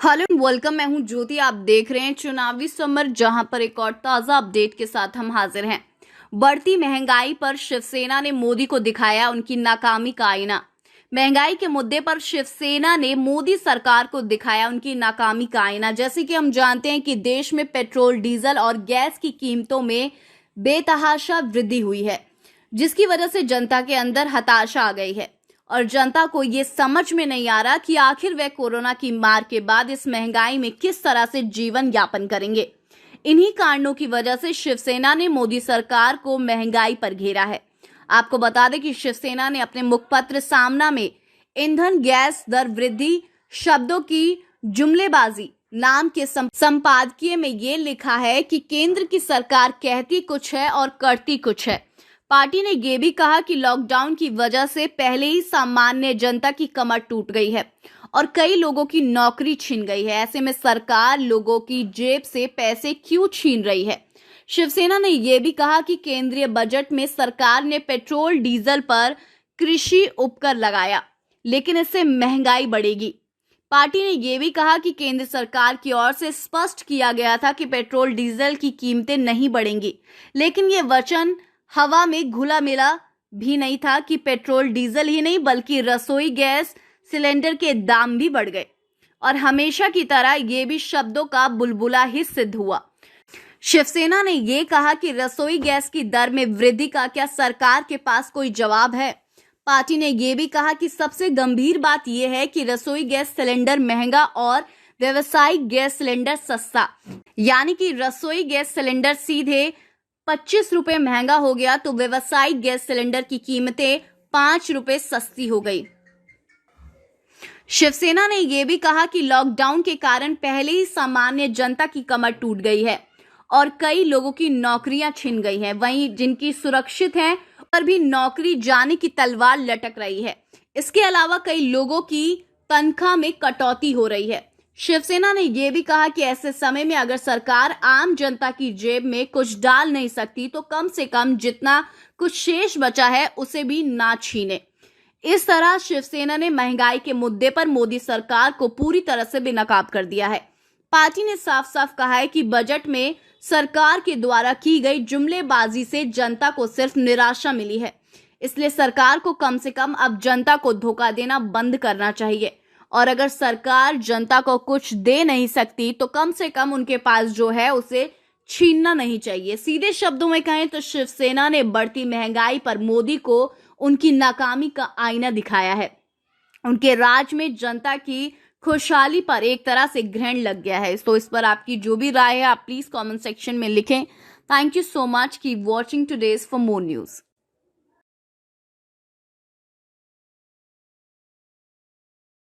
Hello welcome. मैं हूं ज्योति। आप देख रहे हैं चुनावी समर, जहां पर एक और ताजा अपडेट के साथ हम हाजिर हैं। बढ़ती महंगाई पर शिवसेना ने मोदी को दिखाया उनकी नाकामी का आईना। महंगाई के मुद्दे पर शिवसेना ने मोदी सरकार को दिखाया उनकी नाकामी का आईना। जैसे कि हम जानते हैं कि देश में पेट्रोल, डीजल और गैस की कीमतों में बेतहाशा वृद्धि हुई है, जिसकी वजह से जनता के अंदर हताशा आ गई है और जनता को ये समझ में नहीं आ रहा कि आखिर वे कोरोना की मार के बाद इस महंगाई में किस तरह से जीवन यापन करेंगे। इन्हीं कारणों की वजह से शिवसेना ने मोदी सरकार को महंगाई पर घेरा है। आपको बता दें कि शिवसेना ने अपने मुखपत्र सामना में ईंधन गैस दर वृद्धि शब्दों की जुमलेबाजी नाम के संपादकीय में ये लिखा है कि केंद्र की सरकार कहती कुछ है और करती कुछ है। पार्टी ने ये भी कहा कि लॉकडाउन की वजह से पहले ही सामान्य जनता की कमर टूट गई है और कई लोगों की नौकरी छीन गई है। ऐसे में सरकार लोगों की जेब से पैसे क्यों छीन रही है। शिवसेना ने यह भी कहा कि केंद्रीय बजट में सरकार ने पेट्रोल डीजल पर कृषि उपकर लगाया, लेकिन इससे महंगाई बढ़ेगी। पार्टी ने यह भी कहा कि केंद्र सरकार की ओर से स्पष्ट किया गया था कि पेट्रोल डीजल की कीमतें नहीं बढ़ेंगी, लेकिन ये वचन हवा में घुला मिला भी नहीं था कि पेट्रोल डीजल ही नहीं बल्कि रसोई गैस सिलेंडर के दाम भी बढ़ गए और हमेशा की तरह ये भी शब्दों का बुलबुला ही सिद्ध हुआ। शिवसेना ने ये कहा कि रसोई गैस की दर में वृद्धि का क्या सरकार के पास कोई जवाब है। पार्टी ने ये भी कहा कि सबसे गंभीर बात यह है कि रसोई गैस सिलेंडर महंगा और व्यावसायिक गैस सिलेंडर सस्ता, यानी कि रसोई गैस सिलेंडर सीधे 25 रुपए महंगा हो गया तो व्यावसायिक गैस सिलेंडर की कीमतें 5 रुपए सस्ती हो गई। शिवसेना ने यह भी कहा कि लॉकडाउन के कारण पहले ही सामान्य जनता की कमर टूट गई है और कई लोगों की नौकरियां छिन गई हैं। वहीं जिनकी सुरक्षित हैं पर भी नौकरी जाने की तलवार लटक रही है। इसके अलावा कई लोगों की तनख्वाह में कटौती हो रही है। शिवसेना ने यह भी कहा कि ऐसे समय में अगर सरकार आम जनता की जेब में कुछ डाल नहीं सकती तो कम से कम जितना कुछ शेष बचा है उसे भी ना छीने। इस तरह शिवसेना ने महंगाई के मुद्दे पर मोदी सरकार को पूरी तरह से बेनकाब कर दिया है। पार्टी ने साफ साफ कहा है कि बजट में सरकार के द्वारा की गई जुमलेबाजी से जनता को सिर्फ निराशा मिली है, इसलिए सरकार को कम से कम अब जनता को धोखा देना बंद करना चाहिए और अगर सरकार जनता को कुछ दे नहीं सकती तो कम से कम उनके पास जो है उसे छीनना नहीं चाहिए। सीधे शब्दों में कहें तो शिवसेना ने बढ़ती महंगाई पर मोदी को उनकी नाकामी का आईना दिखाया है। उनके राज में जनता की खुशहाली पर एक तरह से ग्रहण लग गया है। तो इस पर आपकी जो भी राय है आप प्लीज कमेंट सेक्शन में लिखें। Thank you so much. Keep watching today's for more news.